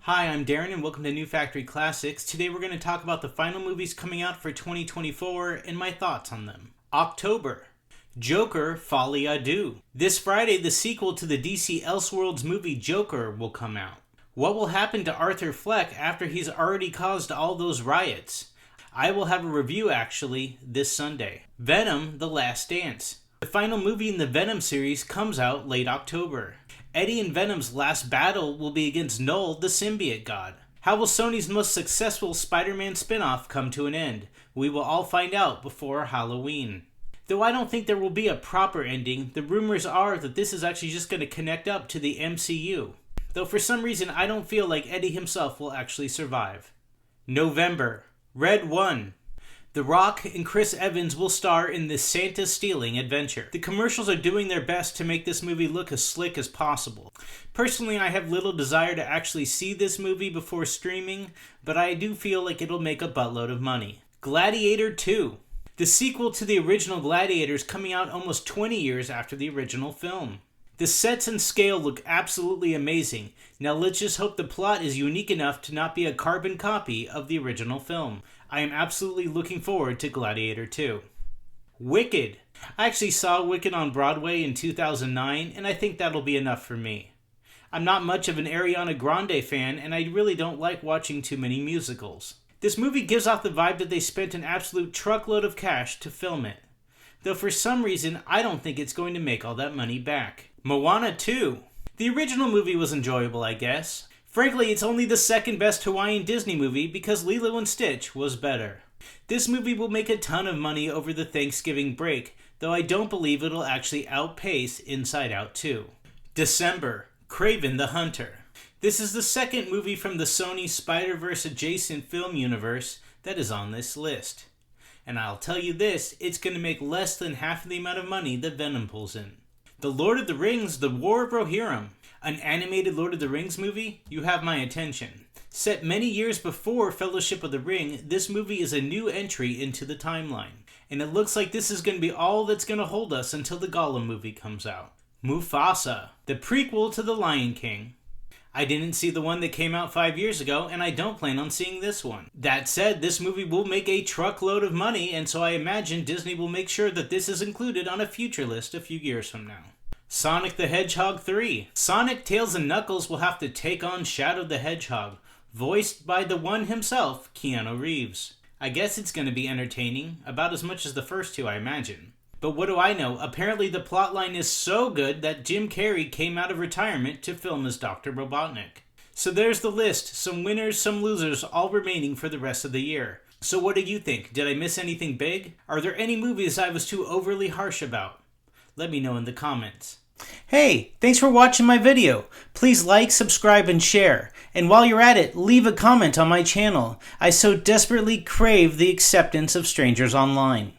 Hi, I'm Darren and welcome to New Factory Classics. Today we're going to talk about the final movies coming out for 2024 and my thoughts on them. October. Joker Folie à Deux. This Friday, the sequel to the DC Elseworlds movie Joker will come out. What will happen to Arthur Fleck after he's already caused all those riots? I will have a review actually this Sunday. Venom: The Last Dance. The final movie in the Venom series comes out late October. Eddie and Venom's last battle will be against Null, the symbiote god. How will Sony's most successful Spider-Man spin-off come to an end? We will all find out before Halloween. Though I don't think there will be a proper ending, the rumors are that this is actually just going to connect up to the MCU. Though for some reason I don't feel like Eddie himself will actually survive. November. Red 1. The Rock and Chris Evans will star in this Santa stealing adventure. The commercials are doing their best to make this movie look as slick as possible. Personally, I have little desire to actually see this movie before streaming, but I do feel like it'll make a buttload of money. Gladiator 2. The sequel to the original Gladiator is coming out almost 20 years after the original film. The sets and scale look absolutely amazing. Now let's just hope the plot is unique enough to not be a carbon copy of the original film. I am absolutely looking forward to Gladiator 2. Wicked. I actually saw Wicked on Broadway in 2009, and I think that'll be enough for me. I'm not much of an Ariana Grande fan, and I really don't like watching too many musicals. This movie gives off the vibe that they spent an absolute truckload of cash to film it. Though for some reason, I don't think it's going to make all that money back. Moana 2. The original movie was enjoyable, I guess. Frankly, it's only the second best Hawaiian Disney movie because Lilo and Stitch was better. This movie will make a ton of money over the Thanksgiving break, though I don't believe it'll actually outpace Inside Out 2. December. Kraven the Hunter. This is the second movie from the Sony Spider-Verse adjacent film universe that is on this list. And I'll tell you this, it's going to make less than half of the amount of money that Venom pulls in. The Lord of the Rings, The War of Rohirrim. An animated Lord of the Rings movie? You have my attention. Set many years before Fellowship of the Ring, this movie is a new entry into the timeline. And it looks like this is going to be all that's going to hold us until the Gollum movie comes out. Mufasa. The prequel to The Lion King. I didn't see the one that came out 5 years ago, and I don't plan on seeing this one. That said, this movie will make a truckload of money, and so I imagine Disney will make sure that this is included on a future list a few years from now. Sonic the Hedgehog 3. Sonic, Tails, and Knuckles will have to take on Shadow the Hedgehog, voiced by the one himself, Keanu Reeves. I guess it's going to be entertaining, about as much as the first two, I imagine. But what do I know? Apparently the plotline is so good that Jim Carrey came out of retirement to film as Dr. Robotnik. So there's the list. Some winners, some losers, all remaining for the rest of the year. So what do you think? Did I miss anything big? Are there any movies I was too overly harsh about? Let me know in the comments. Hey, thanks for watching my video. Please like, subscribe, and share. And while you're at it, leave a comment on my channel. I so desperately crave the acceptance of strangers online.